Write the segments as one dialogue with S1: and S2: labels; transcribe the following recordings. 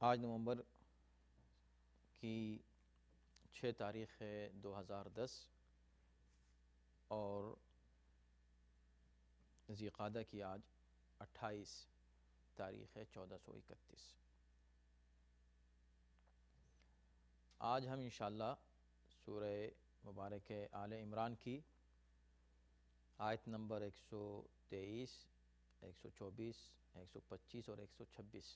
S1: آج نومبر کی 6 تاریخ ہے 2010 اور ذی قعدہ کی آج 28 تاریخ ہے 1431۔ آج ہم انشاءاللہ سورہ مبارک آل عمران کی آیت نمبر 123، 124، 125 اور 126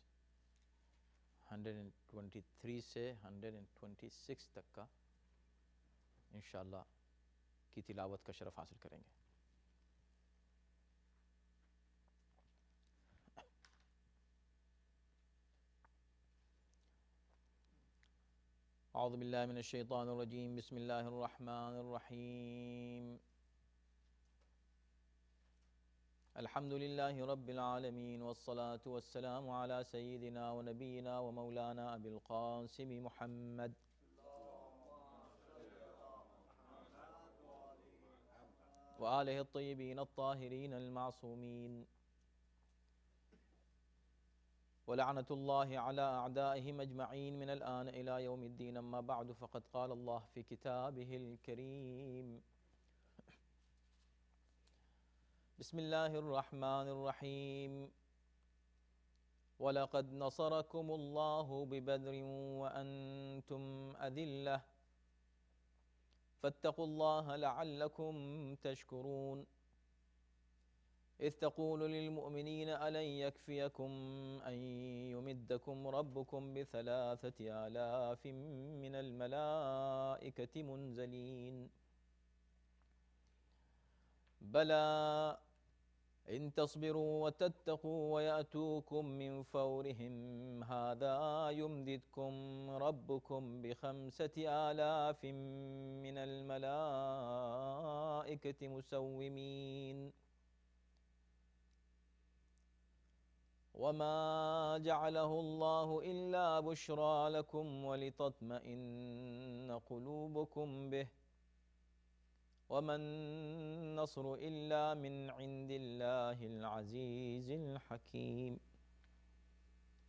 S1: 123 سے 126 تک کا انشاءاللہ کی تلاوت کا شرف حاصل کریں گے۔ اعوذ باللہ من الشیطان الرجیم، بسم اللہ الرحمن الرحیم۔ الحمد للہ رب العالمین والصلاة والسلام علی سیدنا و نبینا و مولانا ابی القاسم محمد و آلہ الطیبین الطاہرین المعصومین ولعنة اللہ علی اعدائہم اجمعین من الآن الى یوم الدین، اما بعد فقد قال اللہ فی کتابہ الکریم۔ بسم اللہ الرحمن الرحیم۔ وَلَقَدْ نَصَرَكُمُ اللَّهُ بِبَدْرٍ وَأَنْتُمْ أَذِلَّةٌ فَاتَّقُوا اللَّهَ لَعَلَّكُمْ تَشْكُرُونَ إِذْ تَقُولُ لِلْمُؤْمِنِينَ أَلَنْ يَكْفِيَكُمْ أَنْ يُمِدَّكُمْ رَبُّكُمْ بِثَلَاثَةِ آلَافٍ مِّنَ الْمَلَائِكَةِ مُنْزَلِينَ بَلَى إِن تَصْبِرُوا وَتَتَّقُوا وَيَأْتُوكُم مِّن فَوْرِهِمْ هَٰذَا يُمْدِدْكُمْ رَبُّكُمْ بِخَمْسَةِ آلَافٍ مِّنَ الْمَلَائِكَةِ مُسَوِّمِينَ وَمَا جَعَلَهُ اللَّهُ إِلَّا بُشْرَىٰ لَكُمْ وَلِتَطْمَئِنَّ قُلُوبُكُمْ بِهِ وَمَا النَّصْرُ إِلَّا مِنْ عِنْدِ اللَّهِ الْعَزِيزِ الْحَكِيمِ۔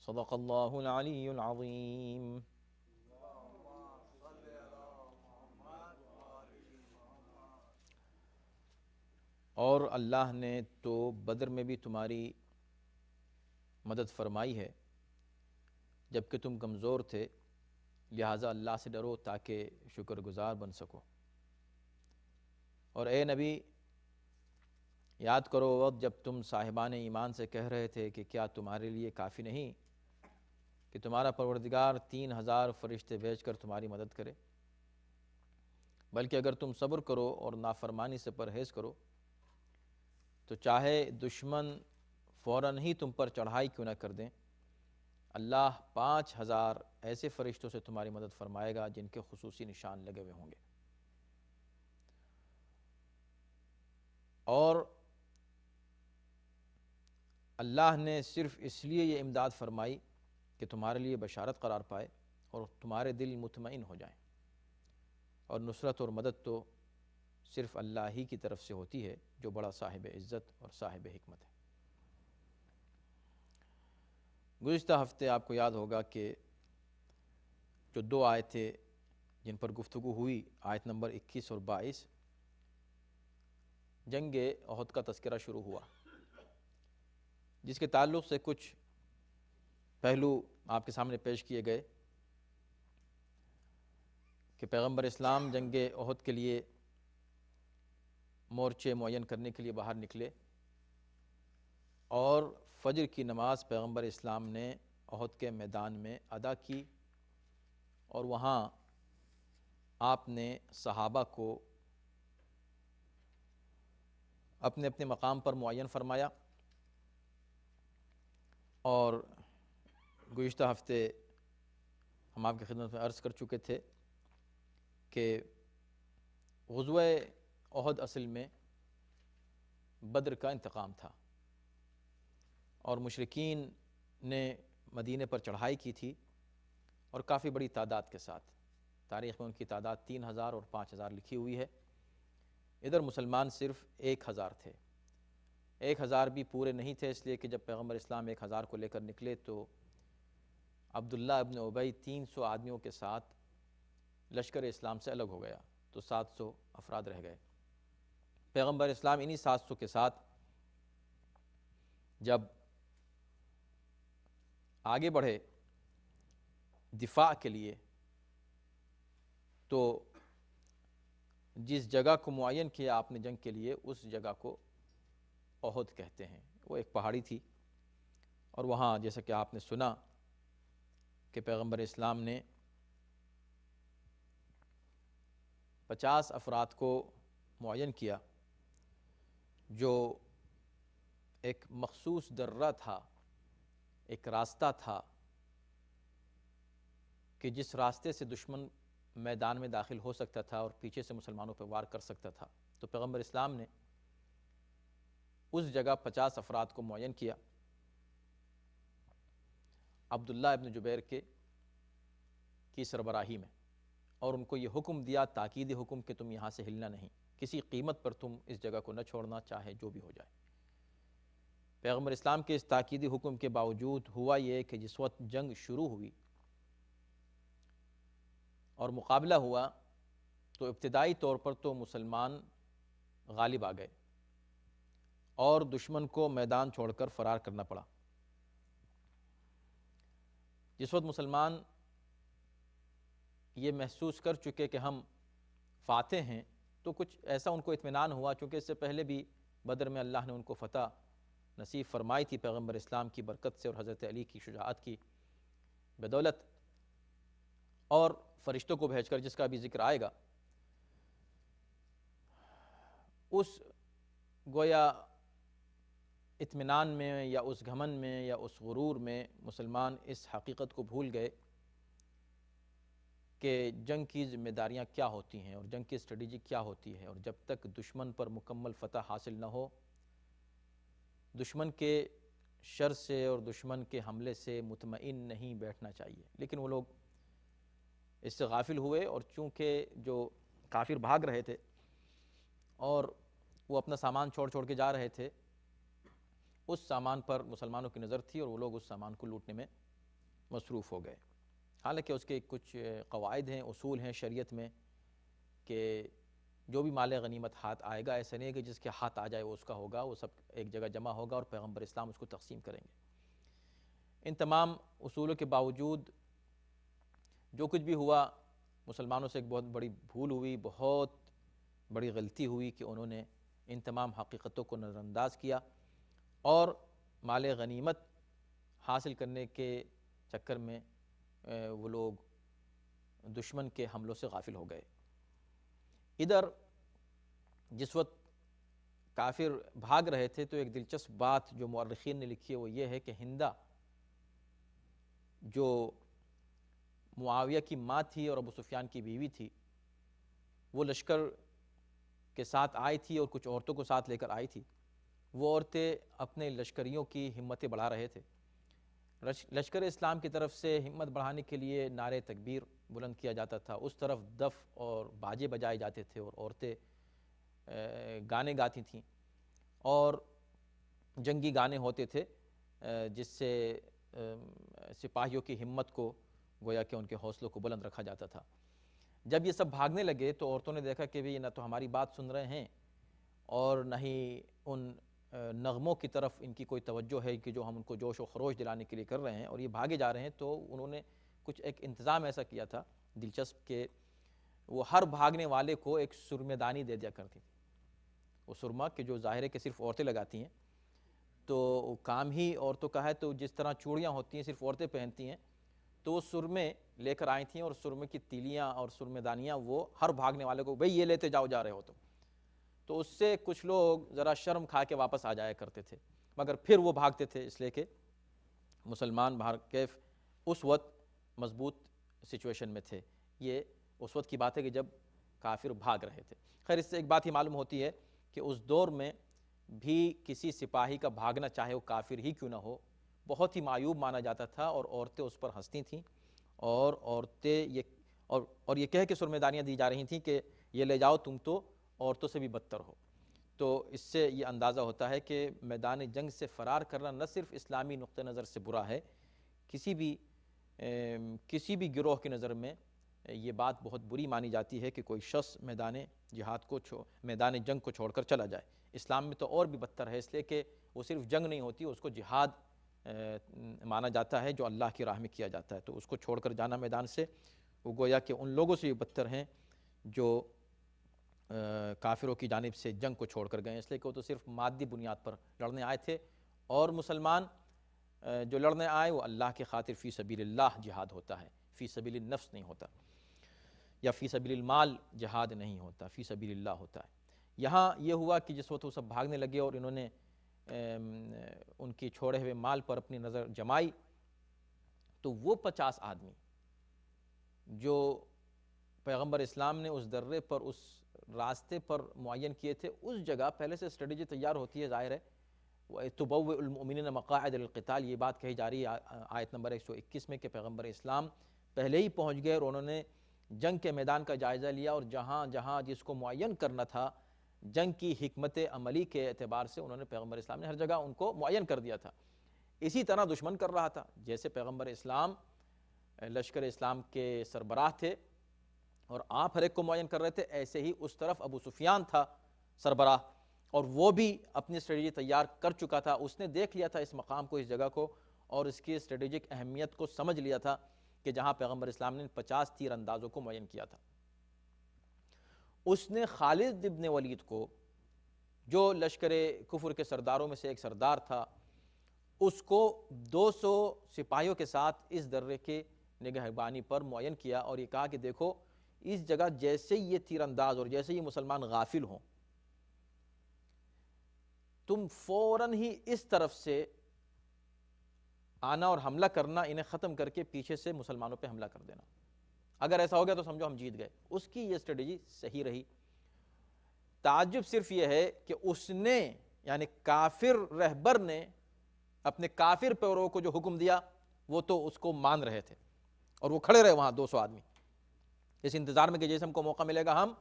S1: صدق اللہ العلی العظیم۔ اور اللہ نے تو بدر میں بھی تمہاری مدد فرمائی ہے جبکہ تم کمزور تھے، لہٰذا اللہ سے ڈرو تاکہ شکر گزار بن سکو۔ اور اے نبی، یاد کرو وقت جب تم صاحبان ایمان سے کہہ رہے تھے کہ کیا تمہارے لیے کافی نہیں کہ تمہارا پروردگار 3000 فرشتے بھیج کر تمہاری مدد کرے، بلکہ اگر تم صبر کرو اور نافرمانی سے پرہیز کرو تو چاہے دشمن فوراً ہی تم پر چڑھائی کیوں نہ کر دیں، اللہ 5000 ایسے فرشتوں سے تمہاری مدد فرمائے گا جن کے خصوصی نشان لگے ہوئے ہوں گے۔ اور اللہ نے صرف اس لیے یہ امداد فرمائی کہ تمہارے لیے بشارت قرار پائے اور تمہارے دل مطمئن ہو جائیں، اور نصرت اور مدد تو صرف اللہ ہی کی طرف سے ہوتی ہے جو بڑا صاحب عزت اور صاحب حکمت ہے۔ گزشتہ ہفتے آپ کو یاد ہوگا کہ جو 2 آیتیں جن پر گفتگو ہوئی، آیت نمبر 21 اور 22، جنگ احد کا تذکرہ شروع ہوا، جس کے تعلق سے کچھ پہلو آپ کے سامنے پیش کیے گئے کہ پیغمبر اسلام جنگ احد کے لیے مورچے معین کرنے کے لیے باہر نکلے، اور فجر کی نماز پیغمبر اسلام نے احد کے میدان میں ادا کی، اور وہاں آپ نے صحابہ کو اپنے اپنے مقام پر معین فرمایا۔ اور گزشتہ ہفتے ہم آپ کی خدمت میں عرض کر چکے تھے کہ غزوہ احد اصل میں بدر کا انتقام تھا، اور مشرکین نے مدینے پر چڑھائی کی تھی، اور کافی بڑی تعداد کے ساتھ۔ تاریخ میں ان کی تعداد 3000 اور 5000 لکھی ہوئی ہے۔ ادھر مسلمان صرف 1000 تھے۔ 1000 بھی پورے نہیں تھے، اس لیے کہ جب پیغمبر اسلام 1000 کو لے کر نکلے تو عبداللہ ابن ابی 300 آدمیوں کے ساتھ لشکر اسلام سے الگ ہو گیا تو 700 افراد رہ گئے۔ پیغمبر اسلام انہی 700 کے ساتھ جب آگے بڑھے دفاع کے لیے تو جس جگہ کو معین کیا آپ نے جنگ کے لیے اس جگہ کو احد کہتے ہیں۔ وہ ایک پہاڑی تھی اور وہاں جیسا کہ آپ نے سنا کہ پیغمبر اسلام نے 50 افراد کو معین کیا جو ایک مخصوص درہ تھا، ایک راستہ تھا کہ جس راستے سے دشمن میدان میں داخل ہو سکتا تھا اور پیچھے سے مسلمانوں پر وار کر سکتا تھا۔ تو پیغمبر اسلام نے اس جگہ 50 افراد کو معین کیا عبداللہ ابن جبیر کی سربراہی میں، اور ان کو یہ حکم دیا، تاکیدی حکم، کہ تم یہاں سے ہلنا نہیں، کسی قیمت پر تم اس جگہ کو نہ چھوڑنا، چاہے جو بھی ہو جائے۔ پیغمبر اسلام کے اس تاکیدی حکم کے باوجود ہوا یہ کہ جس وقت جنگ شروع ہوئی اور مقابلہ ہوا تو ابتدائی طور پر تو مسلمان غالب آ گئے اور دشمن کو میدان چھوڑ کر فرار کرنا پڑا۔ جس وقت مسلمان یہ محسوس کر چکے کہ ہم فاتح ہیں تو کچھ ایسا ان کو اطمینان ہوا، چونکہ اس سے پہلے بھی بدر میں اللہ نے ان کو فتح نصیب فرمائی تھی پیغمبر اسلام کی برکت سے اور حضرت علی کی شجاعت کی بدولت، اور فرشتوں کو بھیج کر، جس کا بھی ذکر آئے گا۔ اس گویا اطمینان میں یا اس گھمن میں یا اس غرور میں مسلمان اس حقیقت کو بھول گئے کہ جنگ کی ذمہ داریاں کیا ہوتی ہیں اور جنگ کی اسٹریٹجی کیا ہوتی ہے، اور جب تک دشمن پر مکمل فتح حاصل نہ ہو، دشمن کے شر سے اور دشمن کے حملے سے مطمئن نہیں بیٹھنا چاہیے۔ لیکن وہ لوگ اس سے غافل ہوئے، اور چونکہ جو کافر بھاگ رہے تھے اور وہ اپنا سامان چھوڑ چھوڑ کے جا رہے تھے، اس سامان پر مسلمانوں کی نظر تھی اور وہ لوگ اس سامان کو لوٹنے میں مصروف ہو گئے۔ حالانکہ اس کے کچھ قواعد ہیں، اصول ہیں شریعت میں کہ جو بھی مال غنیمت ہاتھ آئے گا، ایسا نہیں ہے کہ جس کے ہاتھ آ جائے وہ اس کا ہوگا، وہ سب ایک جگہ جمع ہوگا اور پیغمبر اسلام اس کو تقسیم کریں گے۔ ان تمام اصولوں کے باوجود جو کچھ بھی ہوا، مسلمانوں سے ایک بہت بڑی بھول ہوئی، بہت بڑی غلطی ہوئی کہ انہوں نے ان تمام حقیقتوں کو نظر انداز کیا اور مال غنیمت حاصل کرنے کے چکر میں وہ لوگ دشمن کے حملوں سے غافل ہو گئے۔ ادھر جس وقت کافر بھاگ رہے تھے تو ایک دلچسپ بات جو مورخین نے لکھی ہے وہ یہ ہے کہ ہندہ جو معاویہ کی ماں تھی اور ابو سفیان کی بیوی تھی، وہ لشکر کے ساتھ آئی تھی اور کچھ عورتوں کو ساتھ لے کر آئی تھی۔ وہ عورتیں اپنے لشکریوں کی ہمتیں بڑھا رہے تھے۔ لشکر اسلام کی طرف سے ہمت بڑھانے کے لیے نعرے تکبیر بلند کیا جاتا تھا، اس طرف دف اور باجے بجائے جاتے تھے اور عورتیں گانے گاتی تھیں اور جنگی گانے ہوتے تھے جس سے سپاہیوں کی ہمت کو گویا کہ ان کے حوصلوں کو بلند رکھا جاتا تھا۔ جب یہ سب بھاگنے لگے تو عورتوں نے دیکھا کہ بھی نہ تو ہماری بات سن رہے ہیں اور نہ ہی ان نغموں کی طرف ان کی کوئی توجہ ہے کہ جو ہم ان کو جوش و خروش دلانے کے لیے کر رہے ہیں، اور یہ بھاگے جا رہے ہیں۔ تو انہوں نے کچھ ایک انتظام ایسا کیا تھا دلچسپ کہ وہ ہر بھاگنے والے کو ایک سرمے دانی دے دیا کرتی تھی۔ وہ سرما کہ جو ظاہر ہے کہ صرف عورتیں لگاتی ہیں، تو کام ہی عورتوں کا ہے، تو جس طرح چوڑیاں ہوتی ہیں صرف عورتیں پہنتی ہیں، تو وہ سرمے لے کر آئی تھیں اور سرمے کی تیلیاں اور سرمے دانیاں وہ ہر بھاگنے والے کو، بھئی یہ لیتے جاؤ، جا رہے ہو تم۔ تو اس سے کچھ لوگ ذرا شرم کھا کے واپس آ جایا کرتے تھے، مگر پھر وہ بھاگتے تھے، اس لیے کہ مسلمان باہر کیف اس وقت مضبوط سچویشن میں تھے۔ یہ اس وقت کی بات ہے کہ جب کافر بھاگ رہے تھے۔ خیر، اس سے ایک بات ہی معلوم ہوتی ہے کہ اس دور میں بھی کسی سپاہی کا بھاگنا، چاہے وہ کافر ہی کیوں نہ ہو، بہت ہی معیوب مانا جاتا تھا، اور عورتیں اس پر ہنستی تھیں اور عورتیں یہ کہہ کے سرمے دانیاں دی جا رہی تھیں کہ یہ لے جاؤ، تم تو عورتوں سے بھی بدتر ہو۔ تو اس سے یہ اندازہ ہوتا ہے کہ میدان جنگ سے فرار کرنا نہ صرف اسلامی نقطہ نظر سے برا ہے، کسی بھی کسی بھی گروہ کی نظر میں یہ بات بہت بری مانی جاتی ہے کہ کوئی شخص میدان جہاد کو میدان جنگ کو چھوڑ کر چلا جائے۔ اسلام میں تو اور بھی بدتر ہے، اس لیے کہ وہ صرف جنگ نہیں ہوتی، اس کو جہاد مانا جاتا ہے جو اللہ کی راہ میں کیا جاتا ہے، تو اس کو چھوڑ کر جانا میدان سے، وہ گویا کہ ان لوگوں سے بھی بدتر ہیں جو کافروں کی جانب سے جنگ کو چھوڑ کر گئے، اس لیے کہ وہ تو صرف مادی بنیاد پر لڑنے آئے تھے، اور مسلمان جو لڑنے آئے وہ اللہ کے خاطر فی سبیل اللہ جہاد ہوتا ہے، فی سبیل النفس نہیں ہوتا، یا فی سبیل المال جہاد نہیں ہوتا، فی سبیل اللہ ہوتا ہے۔ یہاں یہ ہوا کہ جس وقت وہ سب بھاگنے لگے اور انہوں نے ان کی چھوڑے ہوئے مال پر اپنی نظر جمائی، تو وہ 50 آدمی جو پیغمبر اسلام نے اس درے پر، اس راستے پر معین کیے تھے، اس جگہ پہلے سے اسٹریٹجی تیار ہوتی ہے، ظاہر ہے وَتُبَوِّئُ الْمُؤْمِنِينَ مَقَاعِدَ لِلْقِتَالِ، یہ بات کہی جا رہی ہے آیت نمبر 121 میں کہ پیغمبر اسلام پہلے ہی پہنچ گئے اور انہوں نے جنگ کے میدان کا جائزہ لیا، اور جہاں جہاں جس کو معین کرنا تھا جنگ کی حکمت عملی کے اعتبار سے، انہوں نے پیغمبر اسلام نے ہر جگہ ان کو معین کر دیا تھا۔ اسی طرح دشمن کر رہا تھا، جیسے پیغمبر اسلام لشکر اسلام کے سربراہ تھے اور آپ ہر ایک کو معین کر رہے تھے، ایسے ہی اس طرف ابو سفیان تھا سربراہ، اور وہ بھی اپنی اسٹریٹجی تیار کر چکا تھا، اس نے دیکھ لیا تھا اس مقام کو، اس جگہ کو، اور اس کی اسٹریٹجک اہمیت کو سمجھ لیا تھا کہ جہاں پیغمبر اسلام نے 50 تیر اندازوں کو معین کیا تھا۔ اس نے خالد ابن ولید کو، جو لشکر کفر کے سرداروں میں سے ایک سردار تھا، اس کو 200 سپاہیوں کے ساتھ اس درے کے نگہبانی پر معین کیا، اور یہ کہا کہ دیکھو اس جگہ جیسے یہ تیر انداز اور جیسے یہ مسلمان غافل ہوں، تم فوراً ہی اس طرف سے آنا اور حملہ کرنا، انہیں ختم کر کے پیچھے سے مسلمانوں پہ حملہ کر دینا، اگر ایسا ہو گیا تو سمجھو ہم جیت گئے۔ اس کی یہ اسٹریٹجی صحیح رہی۔ تعجب صرف یہ ہے کہ اس نے، یعنی کافر رہبر نے اپنے کافر پیروں کو جو حکم دیا وہ تو اس کو مان رہے تھے، اور وہ کھڑے رہے وہاں 200 آدمی اس انتظار میں کہ جیسے ہم کو موقع ملے گا ہم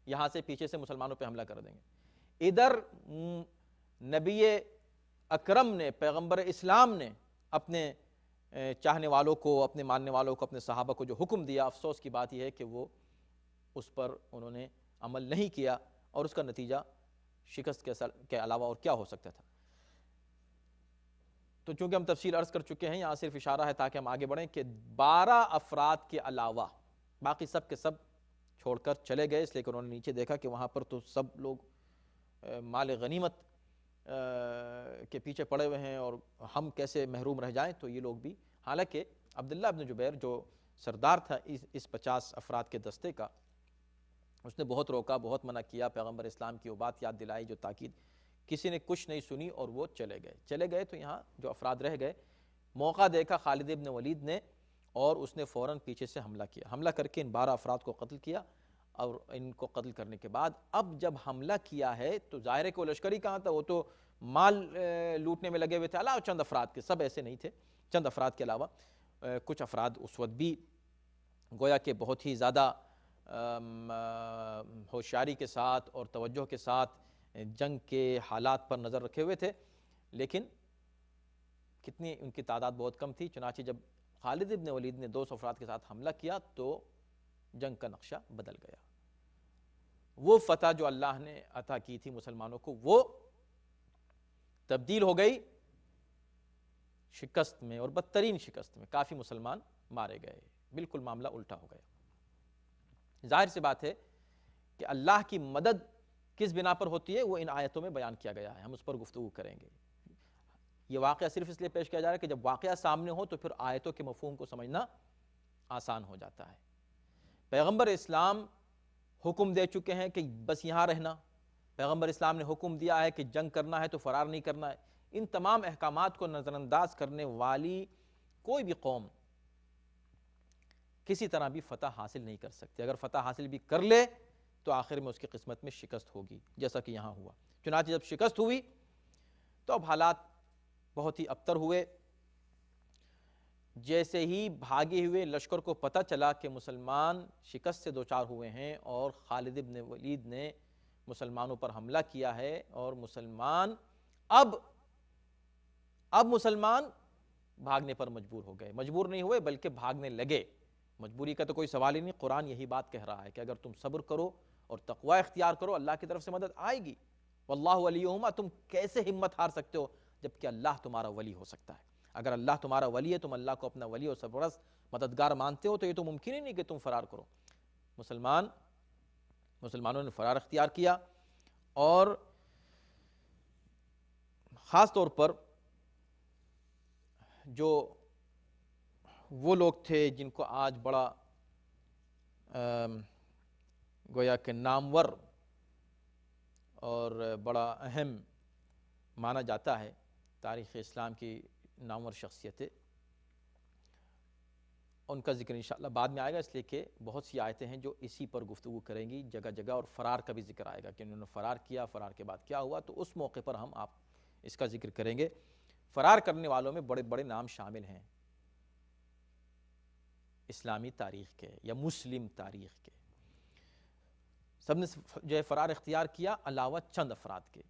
S1: یہاں سے پیچھے سے مسلمانوں پہ حملہ کر دیں گے۔ ادھر نبی اکرم نے، پیغمبر اسلام نے اپنے چاہنے والوں کو، اپنے ماننے والوں کو، اپنے صحابہ کو جو حکم دیا، افسوس کی بات یہ ہے کہ وہ اس پر انہوں نے عمل نہیں کیا، اور اس کا نتیجہ شکست کے علاوہ اور کیا ہو سکتا تھا۔ تو چونکہ ہم تفصیل عرض کر چکے ہیں، یہاں صرف اشارہ ہے تاکہ ہم آگے بڑھیں کہ 12 افراد کے علاوہ باقی سب کے سب چھوڑ کر چلے گئے، اس لیے کہ انہوں نے نیچے دیکھا کہ وہاں پر تو سب لوگ مال غنیمت کے پیچھے پڑے ہوئے ہیں اور ہم کیسے محروم رہ جائیں، تو یہ لوگ بھی، حالانکہ عبداللہ ابن جبیر جو سردار تھا اس 50 افراد کے دستے کا، اس نے بہت روکا، بہت منع کیا، پیغمبر اسلام کی وہ بات یاد دلائی جو تاکید، کسی نے کچھ نہیں سنی اور وہ چلے گئے۔ تو یہاں جو افراد رہ گئے، موقع دیکھا خالد ابن ولید نے، اور اس نے فوراً پیچھے سے حملہ کر کے ان 12 افراد کو قتل کیا، اور ان کو قتل کرنے کے بعد اب جب حملہ کیا ہے تو ظاہر ہے کہ وہ لشکری کہاں تھا، وہ تو مال لوٹنے میں لگے ہوئے تھے، علاوہ چند افراد کے، سب ایسے نہیں تھے، چند افراد کے علاوہ کچھ افراد اس وقت بھی گویا کہ بہت ہی زیادہ ہوشیاری کے ساتھ اور توجہ کے ساتھ جنگ کے حالات پر نظر رکھے ہوئے تھے، لیکن کتنی ان کی تعداد بہت کم تھی۔ چنانچہ جب خالد ابن ولید نے 200 افراد کے ساتھ حملہ کیا تو جنگ کا نقشہ بدل گیا، وہ فتح جو اللہ نے عطا کی تھی مسلمانوں کو وہ تبدیل ہو گئی شکست میں، اور بدترین شکست میں، کافی مسلمان مارے گئے، بالکل معاملہ الٹا ہو گیا۔ ظاہر سی بات ہے کہ اللہ کی مدد کس بنا پر ہوتی ہے وہ ان آیتوں میں بیان کیا گیا ہے، ہم اس پر گفتگو کریں گے۔ یہ واقعہ صرف اس لیے پیش کیا جا رہا ہے کہ جب واقعہ سامنے ہو تو پھر آیتوں کے مفہوم کو سمجھنا آسان ہو جاتا ہے۔ پیغمبر اسلام حکم دے چکے ہیں کہ بس یہاں رہنا، پیغمبر اسلام نے حکم دیا ہے کہ جنگ کرنا ہے تو فرار نہیں کرنا ہے۔ ان تمام احکامات کو نظر انداز کرنے والی کوئی بھی قوم کسی طرح بھی فتح حاصل نہیں کر سکتی، اگر فتح حاصل بھی کر لے تو آخر میں اس کی قسمت میں شکست ہوگی، جیسا کہ یہاں ہوا۔ چنانچہ جب شکست ہوئی تو اب حالات بہت ہی ابتر ہوئے۔ جیسے ہی بھاگے ہوئے لشکر کو پتہ چلا کہ مسلمان شکست سے دوچار ہوئے ہیں اور خالد ابن ولید نے مسلمانوں پر حملہ کیا ہے، اور مسلمان اب مسلمان بھاگنے پر مجبور ہو گئے. مجبور نہیں ہوئے بلکہ بھاگنے لگے. مجبوری کا تو کوئی سوال ہی نہیں. قرآن یہی بات کہہ رہا ہے کہ اگر تم صبر کرو اور تقوی اختیار کرو اللہ کی طرف سے مدد آئے گی. واللہ ولیہما, تم کیسے ہمت ہار سکتے ہو جبکہ اللہ تمہارا ولی ہو سکتا ہے. اگر اللہ تمہارا ولی ہے, تم اللہ کو اپنا ولی اور سرپرست مددگار مانتے ہو, تو یہ تو ممکن ہی نہیں کہ تم فرار کرو. مسلمانوں نے فرار اختیار کیا, اور خاص طور پر جو وہ لوگ تھے جن کو آج بڑا گویا کہ نامور اور بڑا اہم مانا جاتا ہے, تاریخ اسلام کی نامور شخصیتیں, ان کا ذکر انشاءاللہ بعد میں آئے گا, اس لیے کہ بہت سی آیتیں ہیں جو اسی پر گفتگو کریں گی جگہ جگہ, اور فرار کا بھی ذکر آئے گا کہ انہوں نے فرار کیا, فرار کے بعد کیا ہوا, تو اس موقع پر ہم اس کا ذکر کریں گے. فرار کرنے والوں میں بڑے بڑے نام شامل ہیں اسلامی تاریخ کے یا مسلم تاریخ کے. سب نے جو ہے فرار اختیار کیا علاوہ چند افراد کے.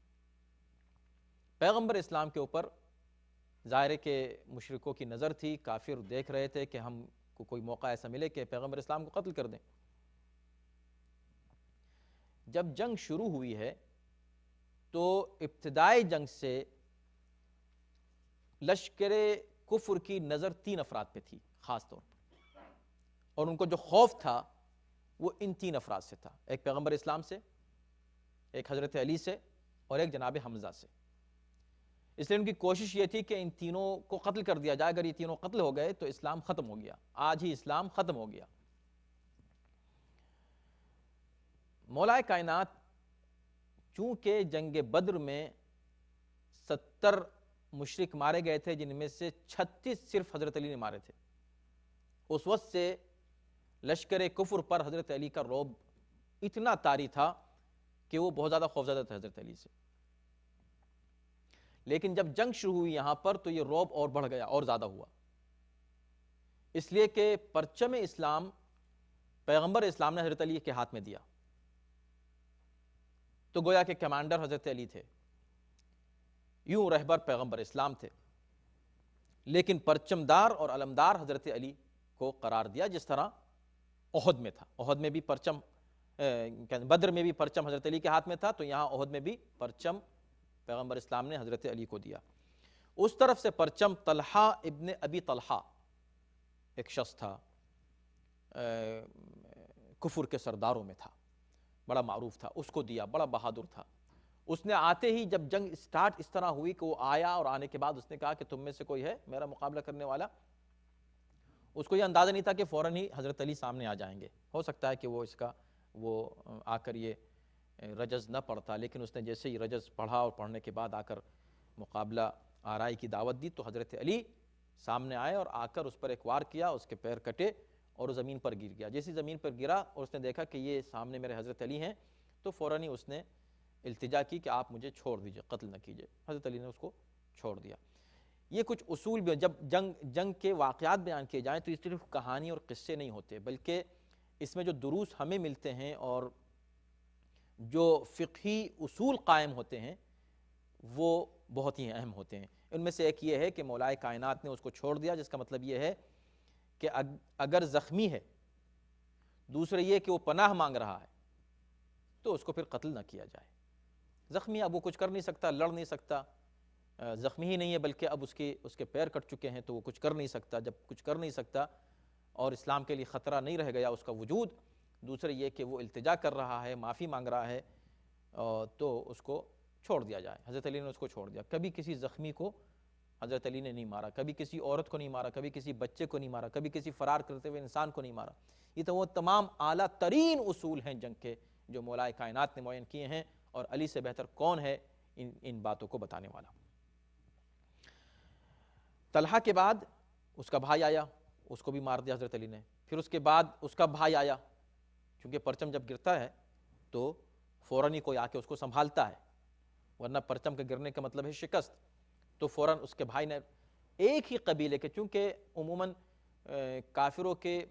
S1: پیغمبر اسلام کے اوپر ظاہر ہے کہ مشرکوں کی نظر تھی, کافر دیکھ رہے تھے کہ ہم کو کوئی موقع ایسا ملے کہ پیغمبر اسلام کو قتل کر دیں. جب جنگ شروع ہوئی ہے تو ابتدائی جنگ سے لشکر کفر کی نظر 3 افراد پہ تھی خاص طور پر, اور ان کو جو خوف تھا وہ ان 3 افراد سے تھا. ایک پیغمبر اسلام سے, ایک حضرت علی سے, اور ایک جناب حمزہ سے. اس لیے ان کی کوشش یہ تھی کہ ان تینوں کو قتل کر دیا جائے. اگر یہ تینوں قتل ہو گئے تو اسلام ختم ہو گیا, آج ہی اسلام ختم ہو گیا. مولا کائنات چونکہ جنگ بدر میں 70 مشرک مارے گئے تھے, جن میں سے 36 صرف حضرت علی نے مارے تھے, اس وقت سے لشکر کفر پر حضرت علی کا رعب اتنا طاری تھا کہ وہ بہت زیادہ خوفزدہ تھے حضرت علی سے. لیکن جب جنگ شروع ہوئی یہاں پر تو یہ رعب اور بڑھ گیا, اور زیادہ ہوا, اس لیے کہ پرچم اسلام پیغمبر اسلام نے حضرت علی کے ہاتھ میں دیا. تو گویا کہ کمانڈر حضرت علی تھے, یوں رہبر پیغمبر اسلام تھے, لیکن پرچم دار اور علمدار حضرت علی کو قرار دیا, جس طرح احد میں تھا. احد میں بھی پرچم, بدر میں بھی پرچم حضرت علی کے ہاتھ میں تھا, تو یہاں احد میں بھی پرچم پیغمبر اسلام نے حضرت علی کو دیا. اس طرف سے پرچم طلحہ ابن ابی طلحہ ایک شخص تھا, کفر کے سرداروں میں تھا, بڑا معروف تھا, اس کو دیا. بڑا بہادر تھا. اس نے آتے ہی جب جنگ سٹارٹ اس طرح ہوئی کہ وہ آیا, اور آنے کے بعد اس نے کہا کہ تم میں سے کوئی ہے میرا مقابلہ کرنے والا. اس کو یہ اندازہ نہیں تھا کہ فوراً ہی حضرت علی سامنے آ جائیں گے. ہو سکتا ہے کہ وہ آ کر یہ رجز نہ پڑھتا, لیکن اس نے جیسے ہی رجز پڑھا اور پڑھنے کے بعد آ کر مقابلہ آرائی کی دعوت دی, تو حضرت علی سامنے آئے اور آ کر اس پر ایک وار کیا, اس کے پیر کٹے اور وہ زمین پر گر گیا. جیسے زمین پر گرا اور اس نے دیکھا کہ یہ سامنے میرے حضرت علی ہیں, تو فوراً ہی اس نے التجا کی کہ آپ مجھے چھوڑ دیجئے, قتل نہ کیجئے. حضرت علی نے اس کو چھوڑ دیا. یہ کچھ اصول بھی, جب جنگ کے واقعات بیان کیے جائیں تو اس صرف کہانی اور قصے نہیں ہوتے, بلکہ اس میں جو دروس ہمیں ملتے ہیں اور جو فقہی اصول قائم ہوتے ہیں وہ بہت ہی اہم ہوتے ہیں. ان میں سے ایک یہ ہے کہ مولا کائنات نے اس کو چھوڑ دیا, جس کا مطلب یہ ہے کہ اگر زخمی ہے, دوسرے یہ کہ وہ پناہ مانگ رہا ہے, تو اس کو پھر قتل نہ کیا جائے. زخمی اب وہ کچھ کر نہیں سکتا, لڑ نہیں سکتا, زخمی ہی نہیں ہے بلکہ اب اس کے پیر کٹ چکے ہیں, تو وہ کچھ کر نہیں سکتا. جب کچھ کر نہیں سکتا اور اسلام کے لیے خطرہ نہیں رہ گیا اس کا وجود, دوسرے یہ کہ وہ التجا کر رہا ہے, معافی مانگ رہا ہے, تو اس کو چھوڑ دیا جائے. حضرت علی نے اس کو چھوڑ دیا. کبھی کسی زخمی کو حضرت علی نے نہیں مارا, کبھی کسی عورت کو نہیں مارا, کبھی کسی بچے کو نہیں مارا, کبھی کسی فرار کرتے ہوئے انسان کو نہیں مارا. یہ تو وہ تمام اعلیٰ ترین اصول ہیں جنگ کے جو مولا کائنات نے معین کیے ہیں, اور علی سے بہتر کون ہے ان باتوں کو بتانے والا. طلحہ کے بعد اس کا بھائی آیا, اس کو بھی مار دیا حضرت علی نے. پھر اس کے بعد اس کا بھائی آیا, چونکہ پرچم جب گرتا ہے تو فوراً ہی کوئی آ کے اس کو سنبھالتا ہے, ورنہ پرچم کے گرنے کا مطلب ہے شکست. تو فوراً اس کے بھائی نے ایک ہی قبیلے کے, چونکہ عموماً کافروں کے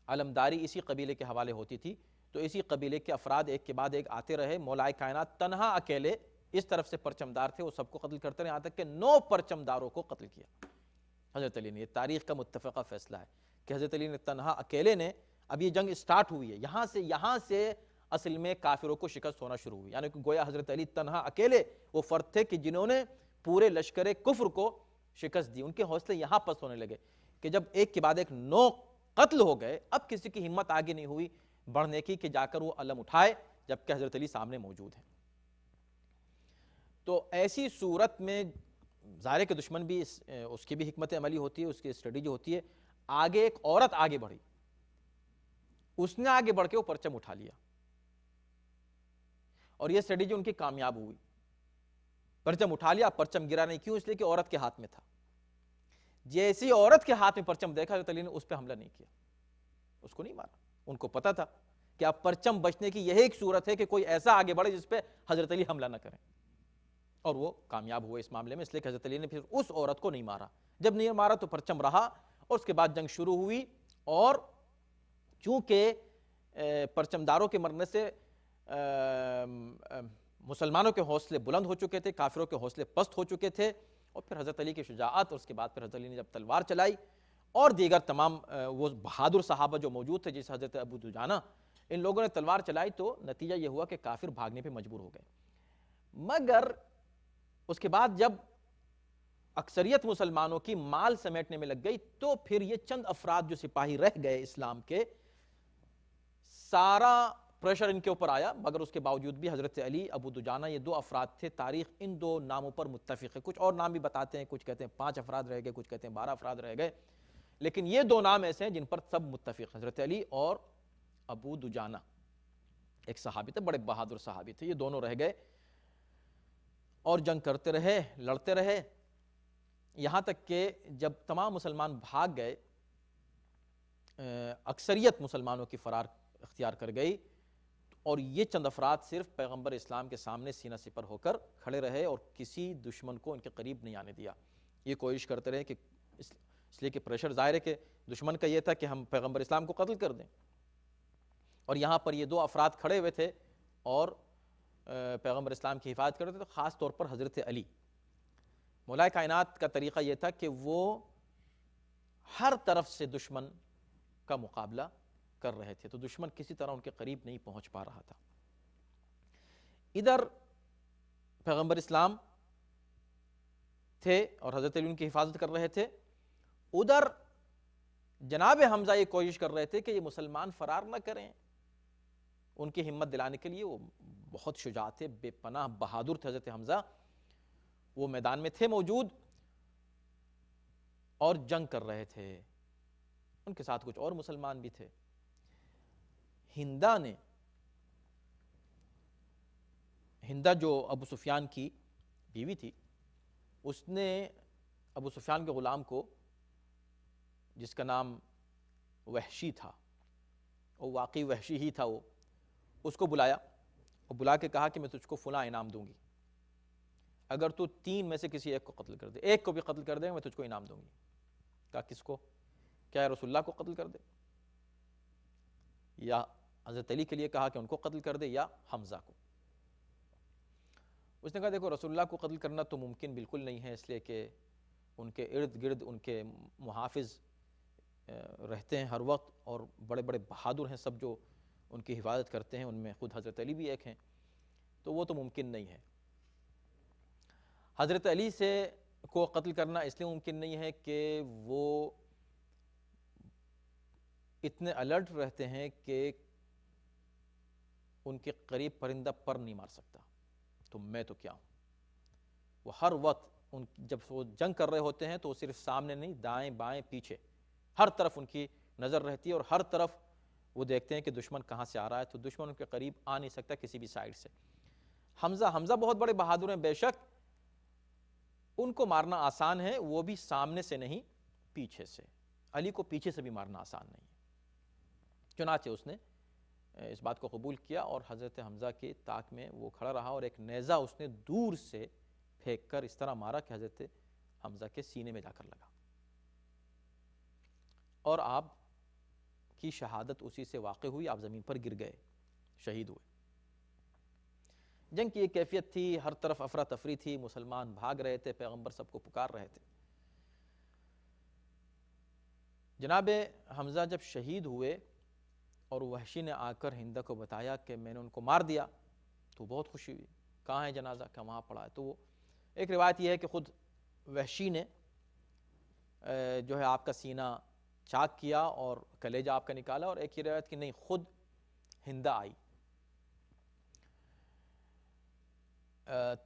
S1: علمداری اسی قبیلے کے حوالے ہوتی تھی, تو اسی قبیلے کے افراد ایک کے بعد ایک آتے رہے. مولا کائنات تنہا اکیلے اس طرف سے پرچمدار تھے, وہ سب کو قتل کرتے رہے, یہاں تک کہ 9 پرچمداروں کو قتل کیا. حضرت علی نے، یہ تاریخ کا متفقہ فیصلہ ہے کہ حضرت علی نے تنہا اکیلے نے، اب یہ جنگ سٹارٹ ہوئی ہے، یہاں سے اصل میں کافروں کو شکست ہونا شروع ہوئی، یعنی کہ گویا حضرت علی تنہا اکیلے وہ فرد تھے کہ جنہوں نے پورے لشکر کفر کو شکست دی۔ ان کے حوصلے یہاں پست ہونے لگے کہ جب ایک کے بعد ایک 9 قتل ہو گئے، اب کسی کی ہمت آگے نہیں ہوئی بڑھنے کی کہ جا کر وہ علم اٹھائے، جبکہ حضرت علی سامنے موجود ہیں۔ تو ایسی صورت میں ظاہر کہ دشمن بھی اس کی بھی حکمت عملی ہوتی ہے، اس کی اسٹریٹجی ہوتی ہے۔ آگے ایک عورت آگے بڑھی، اس نے آگے بڑھ کے وہ پرچم اٹھا لیا، اور یہ اسٹریٹجی ان کی کامیاب ہوئی۔ پرچم اٹھا لیا، پرچم گرا نہیں، کیوں؟ اس لیے کہ عورت کے ہاتھ میں تھا۔ جیسی عورت کے ہاتھ میں پرچم دیکھا حضرت علی نے اس پہ حملہ نہیں کیا، اس کو نہیں مارا۔ ان کو پتا تھا کہ اب پرچم بچنے کی یہی ایک صورت ہے کہ کوئی ایسا آگے بڑھے جس پہ حضرت علی حملہ نہ کریں، اور وہ کامیاب ہوئے اس معاملے میں، اس لیے کہ حضرت علی نے پھر اس عورت کو نہیں مارا۔ جب نہیں مارا تو پرچم رہا، اور اس کے بعد جنگ شروع ہوئی، اور چونکہ پرچم داروں کے مرنے سے مسلمانوں کے حوصلے بلند ہو چکے تھے، کافروں کے حوصلے پست ہو چکے تھے، اور پھر حضرت علی کی شجاعت، اور اس کے بعد پھر حضرت علی نے جب تلوار چلائی، اور دیگر تمام وہ بہادر صحابہ جو موجود تھے، جیسے حضرت ابو دجانہ، ان لوگوں نے تلوار چلائی، تو نتیجہ یہ ہوا کہ کافر بھاگنے پہ مجبور ہو گئے۔ مگر اس کے بعد جب اکثریت مسلمانوں کی مال سمیٹنے میں لگ گئی، تو پھر یہ چند افراد جو سپاہی رہ گئے اسلام کے، سارا پریشر ان کے اوپر آیا، مگر اس کے باوجود بھی حضرت علی، ابو دجانہ، یہ 2 افراد تھے۔ تاریخ ان 2 ناموں پر متفق ہے، کچھ اور نام بھی بتاتے ہیں، کچھ کہتے ہیں 5 افراد رہ گئے، کچھ کہتے ہیں 12 افراد رہ گئے، لیکن یہ 2 نام ایسے ہیں جن پر سب متفق، حضرت علی اور ابو دجانہ، ایک صحابی تھے، بڑے بہادر صحابی تھے، یہ دونوں رہ گئے، اور جنگ کرتے رہے، لڑتے رہے، یہاں تک کہ جب تمام مسلمان بھاگ گئے، اکثریت مسلمانوں کی فرار اختیار کر گئی، اور یہ چند افراد صرف پیغمبر اسلام کے سامنے سینہ سپر ہو کر کھڑے رہے، اور کسی دشمن کو ان کے قریب نہیں آنے دیا۔ یہ کوشش کرتے رہے کہ اس لیے کہ پریشر ظاہر ہے کہ دشمن کا یہ تھا کہ ہم پیغمبر اسلام کو قتل کر دیں، اور یہاں پر یہ 2 افراد کھڑے ہوئے تھے اور پیغمبر اسلام کی حفاظت کرتے تھے، خاص طور پر حضرت علی۔ مولا کائنات کا طریقہ یہ تھا کہ وہ ہر طرف سے دشمن کا مقابلہ کر رہے تھے، تو دشمن کسی طرح ان کے قریب نہیں پہنچ پا رہا تھا۔ ادھر پیغمبر اسلام تھے اور حضرت علی ان کی حفاظت کر رہے تھے، ادھر جناب حمزہ یہ کوشش کر رہے تھے کہ یہ مسلمان فرار نہ کریں، ان کی ہمت دلانے کے لیے۔ وہ بہت شجاع تھے، بے پناہ بہادر تھے حضرت حمزہ، وہ میدان میں تھے موجود اور جنگ کر رہے تھے، ان کے ساتھ کچھ اور مسلمان بھی تھے۔ ہندہ جو ابو سفیان کی بیوی تھی، اس نے ابو سفیان کے غلام کو، جس کا نام وحشی تھا، وہ واقعی وحشی ہی تھا، وہ اس کو بلایا اور بلا کے کہا کہ میں تجھ کو فلاں انعام دوں گی، اگر تو 3 میں سے کسی ایک کو قتل کر دے، ایک کو بھی قتل کر دے میں تجھ کو انعام دوں گی۔ کہا کس کو؟ کیا رسول اللہ کو قتل کر دے، یا حضرت علی کے لیے کہا کہ ان کو قتل کر دے، یا حمزہ کو؟ اس نے کہا دیکھو رسول اللہ کو قتل کرنا تو ممکن بالکل نہیں ہے، اس لیے کہ ان کے ارد گرد ان کے محافظ رہتے ہیں ہر وقت، اور بڑے بڑے بہادر ہیں سب جو ان کی حفاظت کرتے ہیں، ان میں خود حضرت علی بھی ایک ہیں، تو وہ تو ممکن نہیں ہے۔ حضرت علی کو قتل کرنا اس لیے ممکن نہیں ہے کہ وہ اتنے الرٹ رہتے ہیں کہ ان کے قریب پرندہ پر نہیں مار سکتا، تو میں تو کیا ہوں۔ وہ ہر وقت جب وہ جنگ کر رہے ہوتے ہیں تو وہ صرف سامنے نہیں، دائیں بائیں پیچھے ہر طرف ان کی نظر رہتی ہے، اور ہر طرف وہ دیکھتے ہیں کہ دشمن کہاں سے آ رہا ہے، تو دشمن ان کے قریب آ نہیں سکتا کسی بھی سائیڈ سے۔ حمزہ بہت بڑے بہادر ہیں بے شک، ان کو مارنا آسان ہے، وہ بھی سامنے سے نہیں پیچھے سے۔ علی کو پیچھے سے بھی مارنا آسان نہیں ہے، چنانچہ اس نے اس بات کو قبول کیا، اور حضرت حمزہ کی طاق میں وہ کھڑا رہا، اور ایک نیزہ اس نے دور سے پھینک کر اس طرح مارا کہ حضرت حمزہ کے سینے میں جا کر لگا، اور آپ کی شہادت اسی سے واقع ہوئی، آپ زمین پر گر گئے، شہید ہوئے۔ جنگ کی ایک کیفیت تھی، ہر طرف افراتفری تھی، مسلمان بھاگ رہے تھے، پیغمبر سب کو پکار رہے تھے۔ جناب حمزہ جب شہید ہوئے اور وحشی نے آ کر ہند کو بتایا کہ میں نے ان کو مار دیا تو بہت خوشی ہوئی. کہاں ہے جنازہ؟ کہ وہاں پڑا ہے. تو وہ ایک روایت یہ ہے کہ خود وحشی نے جو ہے آپ کا سینہ چاک کیا اور کلیجہ آپ کا نکالا، اور ایک یہ روایت کہ نہیں، خود ہندہ آئی.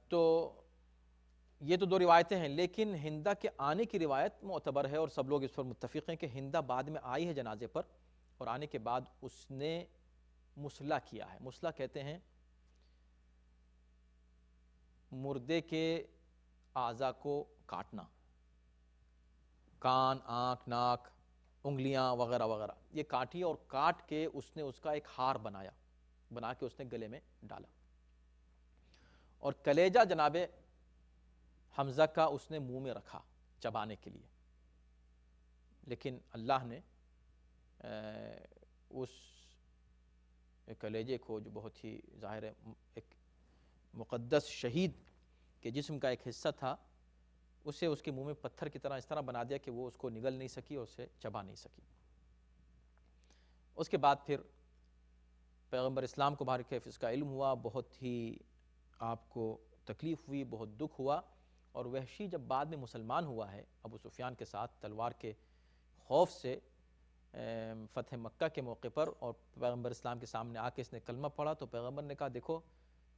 S1: تو یہ تو دو روایتیں ہیں، لیکن ہندہ کے آنے کی روایت معتبر ہے اور سب لوگ اس پر متفق ہیں کہ ہندہ بعد میں آئی ہے جنازے پر، اور آنے کے بعد اس نے مسلح کیا ہے. مسلح کہتے ہیں مردے کے اعضاء کو کاٹنا، کان، آنکھ، ناک، انگلیاں وغیرہ وغیرہ، یہ کاٹی اور کاٹ کے اس نے اس کا ایک ہار بنا کے اس نے گلے میں ڈالا. اور کلیجہ جناب حمزہ کا اس نے منہ میں رکھا چبانے کے لیے، لیکن اللہ نے اس کلیجے کو، جو بہت ہی ظاہر ہے ایک مقدس شہید کے جسم کا ایک حصہ تھا، اسے اس کے منہ میں پتھر کی طرح اس طرح بنا دیا کہ وہ اس کو نگل نہیں سکی اور اسے چبا نہیں سکی. اس کے بعد پھر پیغمبر اسلام کو بارکیف اس کا علم ہوا، بہت ہی آپ کو تکلیف ہوئی، بہت دکھ ہوا. اور وحشی جب بعد میں مسلمان ہوا ہے ابو سفیان کے ساتھ تلوار کے خوف سے فتح مکہ کے موقع پر، اور پیغمبر اسلام کے سامنے آ کے اس نے کلمہ پڑھا، تو پیغمبر نے کہا دیکھو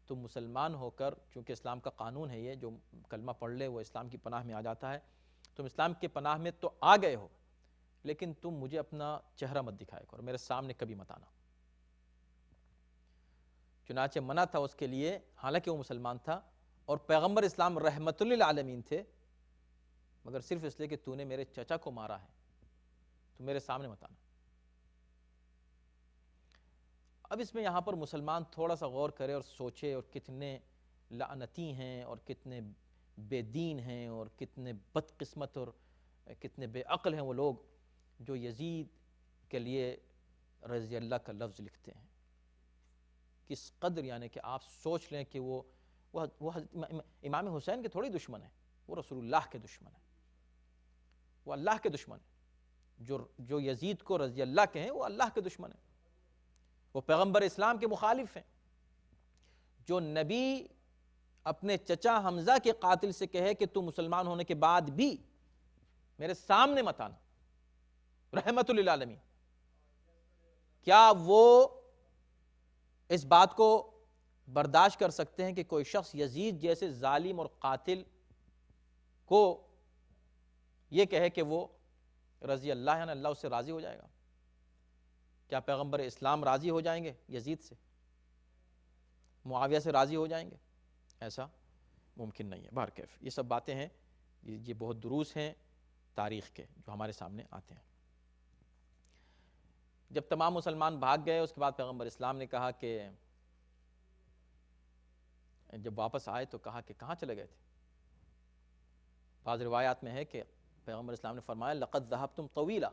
S1: تم مسلمان ہو کر، چونکہ اسلام کا قانون ہے یہ، جو کلمہ پڑھ لے وہ اسلام کی پناہ میں آ جاتا ہے، تم اسلام کے پناہ میں تو آ گئے ہو، لیکن تم مجھے اپنا چہرہ مت دکھائے کرو، میرے سامنے کبھی مت آنا. چنانچہ منع تھا اس کے لیے، حالانکہ وہ مسلمان تھا اور پیغمبر اسلام رحمت للعالمین تھے، مگر صرف اس لیے کہ تو نے میرے چچا کو مارا ہے تو میرے سامنے مت آنا. اب اس میں یہاں پر مسلمان تھوڑا سا غور کرے اور سوچے، اور کتنے لعنتی ہیں اور کتنے بے دین ہیں اور کتنے بدقسمت اور کتنے بے عقل ہیں وہ لوگ جو یزید کے لیے رضی اللہ کا لفظ لکھتے ہیں. کس قدر، یعنی کہ آپ سوچ لیں کہ وہ امام حسین کے تھوڑی دشمن ہیں، وہ رسول اللہ کے دشمن ہیں، وہ اللہ کے دشمن ہیں. جو یزید کو رضی اللہ کے ہیں وہ اللہ کے دشمن ہیں، وہ پیغمبر اسلام کے مخالف ہیں. جو نبی اپنے چچا حمزہ کے قاتل سے کہے کہ تو مسلمان ہونے کے بعد بھی میرے سامنے مت آنا، رحمت للعالمین، کیا وہ اس بات کو برداشت کر سکتے ہیں کہ کوئی شخص یزید جیسے ظالم اور قاتل کو یہ کہے کہ وہ رضی اللہ عنہ، اللہ اس سے راضی ہو جائے گا؟ کیا پیغمبر اسلام راضی ہو جائیں گے یزید سے؟ معاویہ سے راضی ہو جائیں گے؟ ایسا ممکن نہیں ہے. بہرکیف یہ سب باتیں ہیں، یہ بہت دروس ہیں تاریخ کے جو ہمارے سامنے آتے ہیں. جب تمام مسلمان بھاگ گئے اس کے بعد پیغمبر اسلام نے کہا کہ جب واپس آئے تو کہا کہ کہاں چلے گئے تھے؟ بعض روایات میں ہے کہ پیغمبر اسلام نے فرمایا لقد ذهبتم طویلا،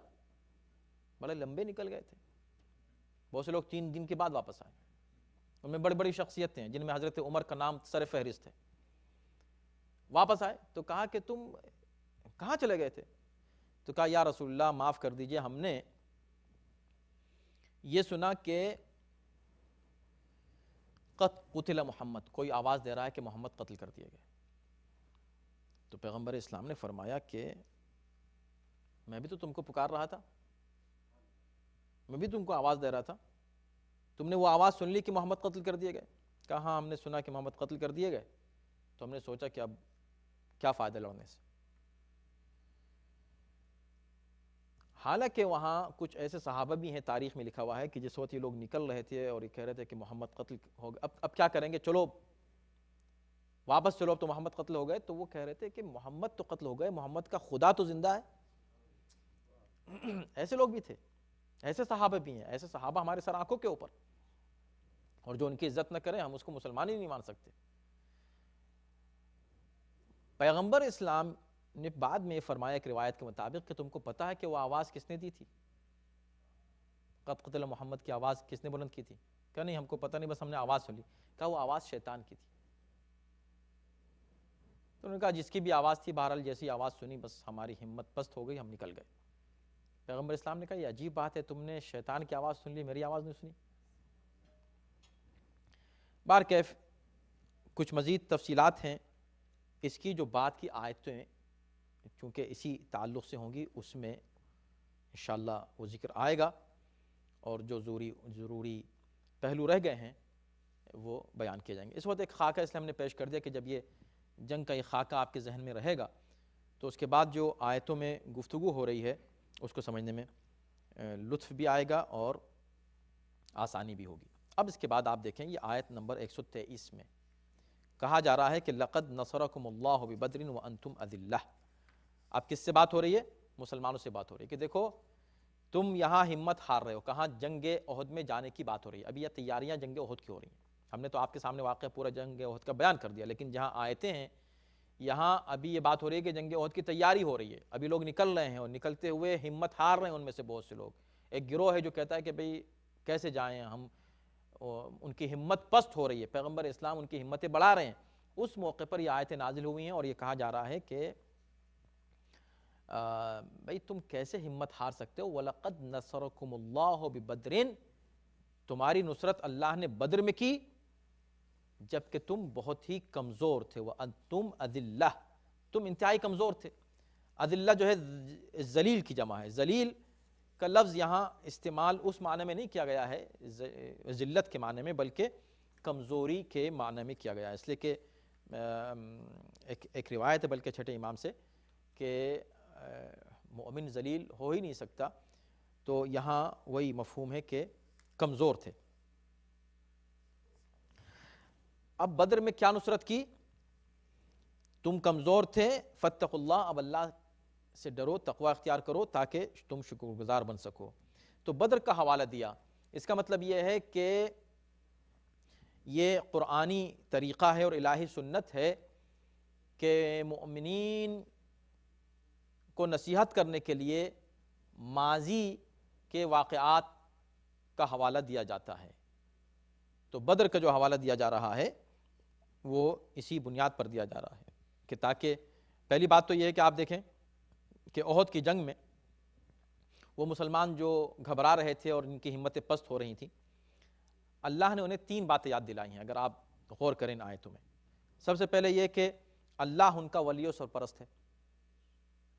S1: بڑے لمبے نکل گئے تھے. بہت سے لوگ 3 دن کے بعد واپس آئے، ان میں بڑی بڑی شخصیتیں ہیں جن میں حضرت عمر کا نام سر فہرست ہے. واپس آئے تو کہا کہ تم کہاں چلے گئے تھے؟ تو کہا یا رسول اللہ معاف کر دیجئے، ہم نے یہ سنا کہ قتل محمد، کوئی آواز دے رہا ہے کہ محمد قتل کر دیے گئے. تو پیغمبر اسلام نے فرمایا کہ میں بھی تو تم کو پکار رہا تھا، میں بھی تم کو آواز دے رہا تھا، تم نے وہ آواز سن لی کہ محمد قتل کر دیے گئے؟ کہا ہاں ہم نے سنا کہ محمد قتل کر دیے گئے، تو ہم نے سوچا کہ اب کیا فائدہ لڑنے سے. حالانکہ وہاں کچھ ایسے صحابہ بھی ہیں، تاریخ میں لکھا ہوا ہے کہ جس وقت یہ لوگ نکل رہے تھے اور یہ کہہ رہے تھے کہ محمد قتل ہو گئے، اب کیا کریں گے، چلو واپس چلو، اب تو محمد قتل ہو گئے. تو وہ کہہ رہے تھے کہ محمد تو قتل ہو گئے، محمد کا خدا تو زندہ ہے. ایسے لوگ بھی تھے، ایسے صحابہ بھی ہیں، ایسے صحابہ ہمارے سر آنکھوں کے اوپر، اور جو ان کی عزت نہ کریں ہم اس کو مسلمان ہی نہیں مان سکتے. پیغمبر اسلام نے بعد میں فرمایا ایک روایت کے مطابق کہ تم کو پتا ہے کہ وہ آواز کس نے دی تھی؟ قد قتل محمد کی آواز کس نے بلند کی تھی؟ کہا نہیں ہم کو پتہ نہیں، بس ہم نے آواز سنی. کہا وہ آواز شیطان کی تھی. تو انہوں نے کہا جس کی بھی آواز تھی، بہرحال جیسی آواز سنی بس ہماری ہمت پست ہو گئی، ہم نکل گئے. پیغمبر اسلام نے کہا یہ عجیب بات ہے، تم نے شیطان کی آواز سن لی، میری آواز نہیں سنی؟ بہرکیف کچھ مزید تفصیلات ہیں اس کی، جو بات کی آیتیں چونکہ اسی تعلق سے ہوں گی اس میں انشاءاللہ وہ ذکر آئے گا، اور جو ضروری پہلو رہ گئے ہیں وہ بیان کیے جائیں گے۔ اس وقت ایک خاکہ اس لیے ہم نے پیش کر دیا کہ جب یہ جنگ کا یہ خاکہ آپ کے ذہن میں رہے گا تو اس کے بعد جو آیتوں میں گفتگو ہو رہی ہے اس کو سمجھنے میں لطف بھی آئے گا اور آسانی بھی ہوگی۔ اب اس کے بعد آپ دیکھیں یہ آیت نمبر 123 میں کہا جا رہا ہے کہ لَقَدْ نَصَرَكُمُ اللَّهُ بِبَدْرٍ وَأَنْتُمْ أَذِلَّةٌ۔ اب کس سے بات ہو رہی ہے؟ مسلمانوں سے بات ہو رہی ہے کہ دیکھو تم یہاں ہمت ہار رہے ہو، کہاں جنگ احد میں جانے کی بات ہو رہی ہے۔ ابھی یہ تیاریاں جنگ احد کی ہو رہی ہیں، ہم نے تو آپ کے سامنے واقعہ پورا جنگ احد کا بیان کر دیا، لیکن جہاں آیتیں ہیں یہاں ابھی یہ بات ہو رہی ہے کہ جنگ احد کی تیاری ہو رہی ہے، ابھی لوگ نکل رہے ہیں اور نکلتے ہوئے ہمت ہار رہے ہیں۔ ان میں سے بہت سے لوگ، ایک گروہ ہے جو کہتا ہے کہ بھئی کیسے جائیں ہم، ان کی ہمت پست ہو رہی ہے، پیغمبر اسلام ان کی ہمتیں بڑھا رہے ہیں۔ اس موقع پر یہ آیتیں نازل ہوئی ہیں اور یہ کہا جا رہا ہے کہ بھئی تم کیسے ہمت ہار سکتے ہو؟ وَلَقَدْ نَصَرَكُمُ اللَّهُ بِبَدْرٍ، تمہاری نصرت اللہ نے بدر میں کی جبکہ تم بہت ہی کمزور تھے۔ وَأَنْتُمْ أَذِلَّةٌ، تم انتہائی کمزور تھے۔ اذلہ جو ہے ذلیل کی جمع ہے، ذلیل کا لفظ یہاں استعمال اس معنی میں نہیں کیا گیا ہے ذلت کے معنی میں، بلکہ کمزوری کے معنی میں کیا گیا ہے، اس لیے کہ ایک روایت ہے بلکہ چھٹے امام سے کہ مومن ذلیل ہو ہی نہیں سکتا، تو یہاں وہی مفہوم ہے کہ کمزور تھے۔ اب بدر میں کیا نصرت کی؟ تم کمزور تھے، فاتقوا اللہ، اب اللہ سے ڈرو، تقوی اختیار کرو تاکہ تم شکر گزار بن سکو۔ تو بدر کا حوالہ دیا، اس کا مطلب یہ ہے کہ یہ قرآنی طریقہ ہے اور الہی سنت ہے کہ مؤمنین کو نصیحت کرنے کے لیے ماضی کے واقعات کا حوالہ دیا جاتا ہے۔ تو بدر کا جو حوالہ دیا جا رہا ہے وہ اسی بنیاد پر دیا جا رہا ہے کہ تاکہ پہلی بات تو یہ ہے کہ آپ دیکھیں کہ احد کی جنگ میں وہ مسلمان جو گھبرا رہے تھے اور ان کی ہمتیں پست ہو رہی تھیں، اللہ نے انہیں 3 باتیں یاد دلائی ہیں اگر آپ غور کریں ان آیتوں میں۔ سب سے پہلے یہ کہ اللہ ان کا ولی و سرپرست ہے۔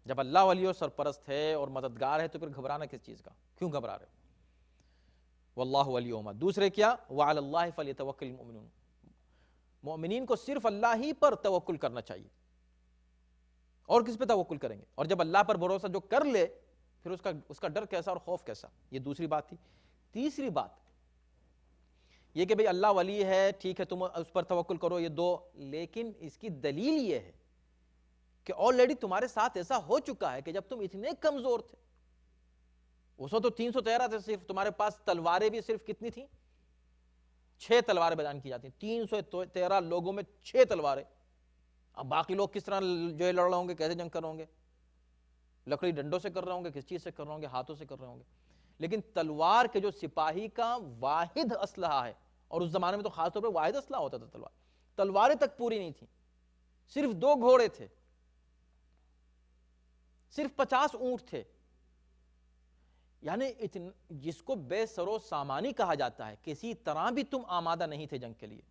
S1: جب اللہ ولی و سرپرست ہے اور مددگار ہے تو پھر گھبرانا کس چیز کا؟ کیوں گھبرا رہے ہو؟ واللہ ولیہما۔ دوسرے کیا؟ وعلی اللہ فلیتوکل المؤمنون، مومنین کو صرف اللہ ہی پر توکل کرنا چاہیے، اور کس پہ توکل کریں گے؟ اور جب اللہ پر بھروسہ جو کر لے پھر اس کا ڈر کیسا اور خوف کیسا؟ یہ دوسری بات تھی۔ تیسری بات یہ کہ بھئی اللہ ولی ہے، ٹھیک ہے تم اس پر توکل کرو، یہ دو، لیکن اس کی دلیل یہ ہے کہ آلریڈی تمہارے ساتھ ایسا ہو چکا ہے کہ جب تم اتنے کمزور تھے، اس وقت تو 313 تھے صرف، تمہارے پاس تلواریں بھی صرف کتنی تھیں؟ 6 تلواریں بیان کی جاتی ہیں، 313 لوگوں میں 6 تلواریں۔ اب باقی لوگ کس طرح جو ہے لڑ رہے ہوں گے، کیسے جنگ کر رہے ہوں گے؟ لکڑی ڈنڈوں سے کر رہے ہوں گے، کس چیز سے کر رہے ہوں گے؟ ہاتھوں سے کر رہے ہوں گے۔ لیکن تلوار کے جو سپاہی کا واحد اسلحہ ہے، اور اس زمانے میں تو خاص طور پہ واحد اسلحہ ہوتا تھا تلوار، تلواریں تک پوری نہیں تھیں، صرف 2 گھوڑے تھے، صرف 50 اونٹ تھے، یعنی جس کو بے سر و سامانی کہا جاتا ہے، کسی طرح بھی تم آمادہ نہیں تھے جنگ کے لیے،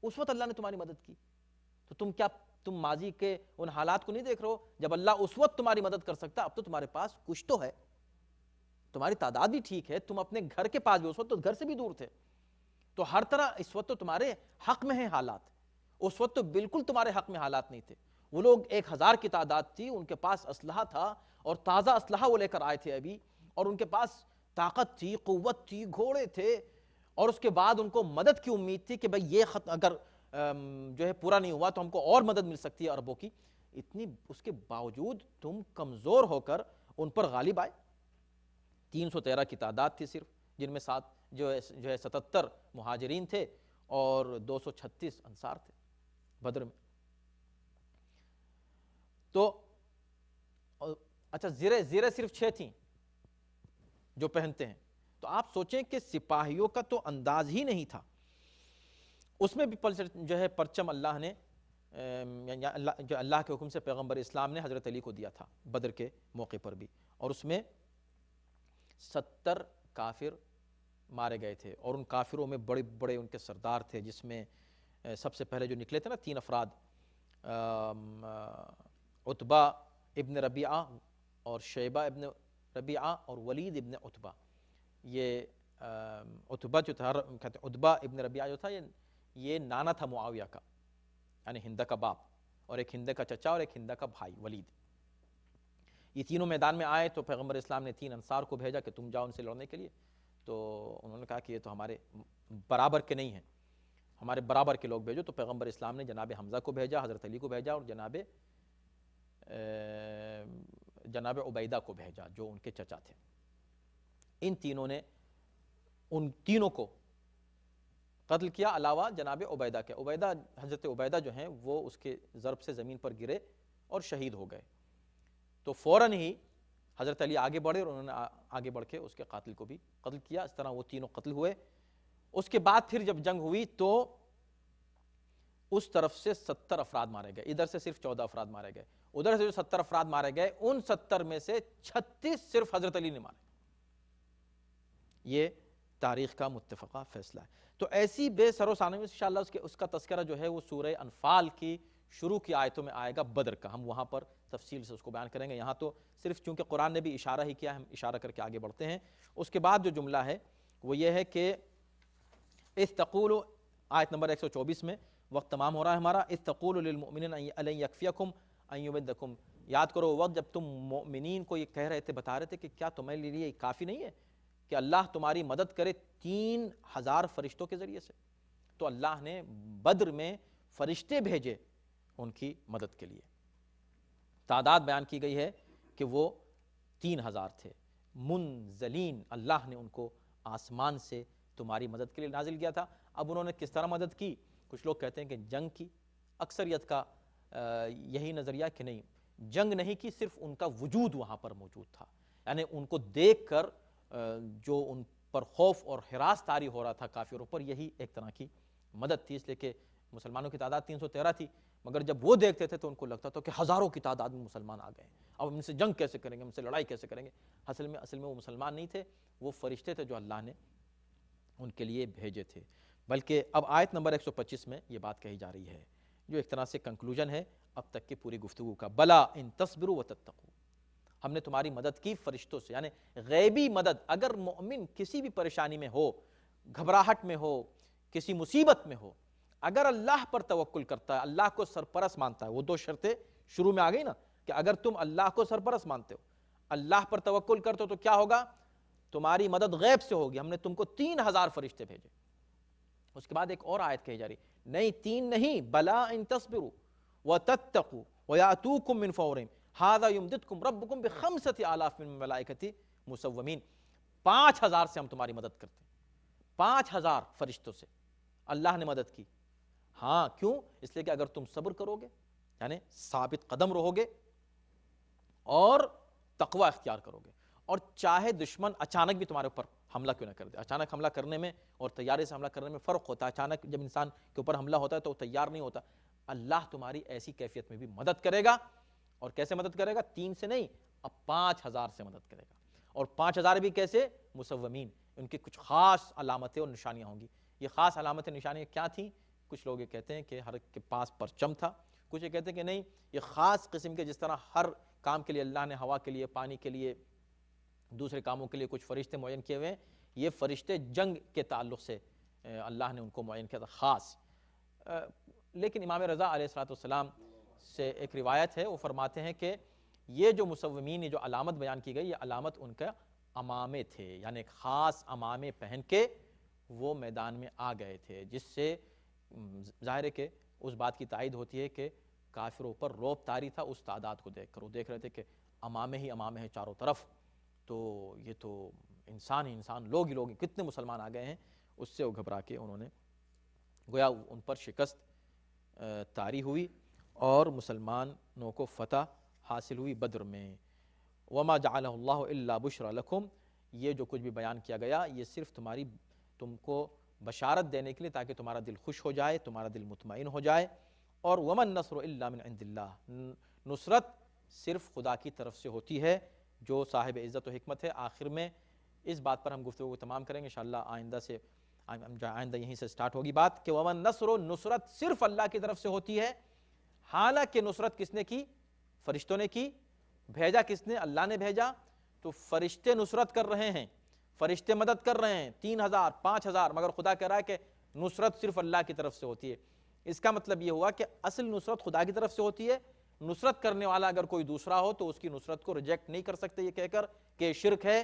S1: اس وقت اللہ نے تمہاری مدد کی۔ تو تم ماضی کے ان حالات کو نہیں دیکھ رہے ہو؟ جب اللہ اس وقت تمہاری مدد کر سکتا، اب تو تمہارے پاس کچھ تو ہے، تمہاری تعداد بھی ٹھیک ہے، تم اپنے گھر کے پاس بھی، اس وقت تو گھر سے بھی دور تھے، تو ہر طرح اس وقت تو تمہارے حق میں ہیں حالات، اس وقت تو بالکل تمہارے حق میں حالات نہیں تھے۔ وہ لوگ 1000 کی تعداد تھی، ان کے پاس اسلحہ تھا اور تازہ اسلحہ وہ لے کر آئے تھے ابھی، اور ان کے پاس طاقت تھی، قوت تھی، گھوڑے تھے، اور اس کے بعد ان کو مدد کی امید تھی کہ بھئی یہ خط اگر جو ہے پورا نہیں ہوا تو ہم کو اور مدد مل سکتی ہے عربوں کی۔ اتنی اس کے باوجود تم کمزور ہو کر ان پر غالب آئے۔ 313 کی تعداد تھی صرف، جن میں جو ہے 77 مہاجرین تھے اور 236 انصار تھے بدر میں۔ تو اچھا زیریں صرف 6 تھیں جو پہنتے ہیں، تو آپ سوچیں کہ سپاہیوں کا تو انداز ہی نہیں تھا۔ اس میں بھی جو ہے پرچم اللہ نے جو اللہ کے حکم سے پیغمبر اسلام نے حضرت علی کو دیا تھا بدر کے موقع پر بھی، اور اس میں 70 کافر مارے گئے تھے، اور ان کافروں میں بڑے بڑے ان کے سردار تھے، جس میں سب سے پہلے جو نکلے تھے نا 3 افراد، عتبہ ابن ربیعہ اور شیبہ ابن ربیعہ اور ولید ابن عتبہ۔ یہ عتبہ جو تھا، کہتے ہیں عتبہ ابن ربیعہ جو تھا، یہ نانا تھا معاویہ کا، یعنی ہند کا باپ، اور ایک ہند کا چچا اور ایک ہند کا بھائی ولید۔ یہ تینوں میدان میں آئے تو پیغمبر اسلام نے 3 انصار کو بھیجا کہ تم جاؤ ان سے لڑنے کے لیے، تو انہوں نے کہا کہ یہ تو ہمارے برابر کے نہیں ہیں، ہمارے برابر کے لوگ بھیجو۔ تو پیغمبر اسلام نے جناب حمزہ کو بھیجا، حضرت علی کو بھیجا، اور جناب عبیدہ کو بھیجا جو ان کے چچا تھے۔ ان تینوں نے ان تینوں کو قتل کیا، علاوہ جناب عبیدہ کے۔ حضرت عبیدہ جو ہیں وہ اس کے ضرب سے زمین پر گرے اور شہید ہو گئے۔ تو فوراً ہی حضرت علی آگے بڑھے اور انہوں نے آگے بڑھ کے اس کے قاتل کو بھی قتل کیا۔ اس طرح وہ تینوں قتل ہوئے۔ اس کے بعد پھر جب جنگ ہوئی تو اس طرف سے 70 افراد مارے گئے، ادھر سے صرف 14 افراد مارے گئے۔ ادھر سے جو 70 افراد مارے گئے، ان 70 میں سے 36 صرف حضرت علی نے مارے۔ یہ تاریخ کا متفقہ فیصلہ ہے۔ تو ایسی بے سر و سامنے میں انشاءاللہ اس کا تذکرہ جو ہے وہ سورہ انفال کی شروع کی آیتوں میں آئے گا، بدر کا، ہم وہاں پر تفصیل سے اس کو بیان کریں گے۔ یہاں تو صرف چونکہ قرآن نے بھی اشارہ ہی کیا، ہم اشارہ کر کے آگے بڑھتے ہیں۔ اس کے بعد جو جملہ ہے وہ یہ ہے کہ اذ تقول، آیت نمبر 124 میں، وقت تمام ہو رہا ہے ہمارا، اذ تقول للمؤمنین ان یکفیکم ان یمدکم، یاد کرو وقت جب تم مؤمنین کو یہ کہہ رہے تھے، بتا رہے تھے کہ کیا تمہارے لیے کافی نہیں ہے کہ اللہ تمہاری مدد کرے 3000 فرشتوں کے ذریعے سے؟ تو اللہ نے بدر میں فرشتے بھیجے ان کی مدد کے لیے۔ تعداد بیان کی گئی ہے کہ وہ 3000 تھے منزلین، اللہ نے ان کو آسمان سے تمہاری مدد کے لیے نازل کیا تھا۔ اب انہوں نے کس طرح مدد کی؟ کچھ لوگ کہتے ہیں کہ جنگ کی، اکثریت کا یہی نظریہ کہ نہیں، جنگ نہیں کی، صرف ان کا وجود وہاں پر موجود تھا، یعنی ان کو دیکھ کر جو ان پر خوف اور ہراس طاری ہو رہا تھا کافروں پر، یہی ایک طرح کی مدد تھی۔ اس لیے کہ مسلمانوں کی تعداد 313 تھی، مگر جب وہ دیکھتے تھے تو ان کو لگتا تھا کہ ہزاروں کی تعداد میں مسلمان آ گئے، اب ہم ان سے جنگ کیسے کریں گے، ہم سے لڑائی کیسے کریں گے۔ اصل میں وہ مسلمان نہیں تھے، وہ فرشتے تھے جو اللہ نے ان کے لیے بھیجے تھے۔ بلکہ اب آیت نمبر 125 میں یہ بات کہی جا رہی ہے، جو ایک طرح سے کنکلوژن ہے اب تک کی پوری گفتگو کا، بلا ان تصبروا وتتقوا، ہم نے تمہاری مدد کی فرشتوں سے، یعنی غیبی مدد۔ اگر مومن کسی بھی پریشانی میں ہو، گھبراہٹ میں ہو، کسی مصیبت میں ہو، اگر اللہ پر توکل کرتا ہے، اللہ کو سرپرست مانتا ہے، وہ 2 شرطیں شروع میں آ گئی نا، کہ اگر تم اللہ کو سرپرست مانتے ہو، اللہ پر توکل کرتے ہو، تو کیا ہوگا؟ تمہاری مدد غیب سے ہوگی۔ ہم نے تم کو 3000 فرشتے بھیجے۔ اس کے بعد ایک اور آیت کہی جا رہی، نہیں 3 نہیں، بلا ان تصبروا وتتقوا ویاتوکم من فورہم ھذا یمددکم ربکم بخمسۃ آلاف من الملائکۃ مسومین، 5000 سے ہم تمہاری مدد کرتے ہیں، 5000 فرشتوں سے اللہ نے مدد کی۔ ہاں کیوں؟ اس لیے کہ اگر تم صبر کرو گے، یعنی ثابت قدم رہو گے اور تقوی اختیار کرو گے، اور چاہے دشمن اچانک بھی تمہارے اوپر حملہ کیوں نہ کر دے۔ اچانک حملہ کرنے میں اور تیاری سے حملہ کرنے میں فرق ہوتا ہے۔ اچانک جب انسان کے اوپر حملہ ہوتا ہے تو وہ تیار نہیں ہوتا، اللہ تمہاری ایسی کیفیت میں بھی مدد کرے گا۔ اور کیسے مدد کرے گا؟ 3 سے نہیں، اب 5000 سے مدد کرے گا۔ اور 5000 بھی کیسے؟ مسومین، ان کی کچھ خاص علامتیں اور نشانیاں ہوں گی۔ یہ خاص علامتیں نشانیاں کیا تھیں؟ کچھ لوگ یہ کہتے ہیں کہ ہر ایک کے پاس پرچم تھا، کچھ یہ کہتے ہیں کہ نہیں، یہ خاص قسم کے، جس طرح ہر کام کے لیے اللہ نے ہوا کے لیے، پانی کے لیے، دوسرے کاموں کے لیے کچھ فرشتے معین کیے ہوئے ہیں، یہ فرشتے جنگ کے تعلق سے اللہ نے ان کو معین کیا تھا خاص۔ لیکن امام رضا علیہ السلام سے ایک روایت ہے، وہ فرماتے ہیں کہ یہ جو مسومین، یہ جو علامت بیان کی گئی، یہ علامت ان کا امامے تھے، یعنی ایک خاص امامے پہن کے وہ میدان میں آ گئے تھے، جس سے ظاہر ہے کہ اس بات کی تائید ہوتی ہے کہ کافروں پر رعب طاری تھا اس تعداد کو دیکھ کر۔ وہ دیکھ رہے تھے کہ امامے ہی امامے ہیں چاروں طرف، تو یہ تو انسان ہی انسان، لوگ ہی لوگ، کتنے مسلمان آ گئے ہیں۔ اس سے وہ گھبرا کے انہوں نے گویا ان پر شکست طاری ہوئی اور مسلمانوں کو فتح حاصل ہوئی بدر میں۔ وما جعلہ اللہ الا بشرا لکم، یہ جو کچھ بھی بیان کیا گیا یہ صرف تم کو بشارت دینے کے لیے، تاکہ تمہارا دل خوش ہو جائے، تمہارا دل مطمئن ہو جائے۔ اور وما النصر الا من عند اللہ، نصرت صرف خدا کی طرف سے ہوتی ہے جو صاحب عزت و حکمت ہے۔ آخر میں اس بات پر ہم گفتگو کو تمام کریں گے انشاءاللہ آئندہ یہیں سے سٹارٹ ہوگی بات کہ وَمَن نَصْرُ نصرت صرف اللہ کی طرف سے ہوتی ہے، حالانکہ نصرت کس نے کی؟ فرشتوں نے کی. بھیجا کس نے؟ اللہ نے بھیجا. تو فرشتے نصرت کر رہے ہیں، فرشتے مدد کر رہے ہیں 3000 5000، مگر خدا کہہ رہا ہے کہ نصرت صرف اللہ کی طرف سے ہوتی ہے. اس کا مطلب یہ ہوا کہ اصل نصرت خدا کی طرف سے ہوتی ہے. نصرت کرنے والا اگر کوئی دوسرا ہو تو اس کی نصرت کو ریجیکٹ نہیں کر سکتے یہ کہہ کر کہ شرک ہے.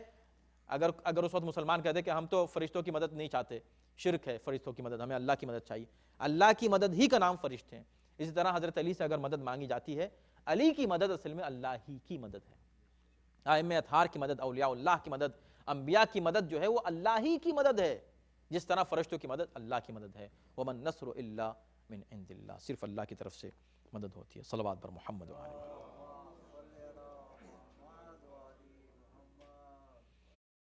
S1: اگر اس وقت مسلمان کہتے کہ ہم تو فرشتوں کی مدد نہیں چاہتے، شرک ہے فرشتوں کی مدد، ہمیں اللہ کی مدد چاہیے. اللہ کی مدد ہی کا نام فرشتے ہیں. اسی طرح حضرت علی سے اگر مدد مانگی جاتی ہے، علی کی مدد اصل میں اللہ ہی کی مدد ہے. ائمہ اطہار کی مدد، اولیاء اللہ کی مدد، انبیاء کی مدد جو ہے وہ اللہ ہی کی مدد ہے، جس طرح فرشتوں کی مدد اللہ کی مدد ہے. وَمَن نَصْرُ إِلَّا مِنْ عِنْدِ اللَّهِ، صرف اللہ کی طرف سے مدد ہوتی ہے. صلوات بر محمد و آلہ.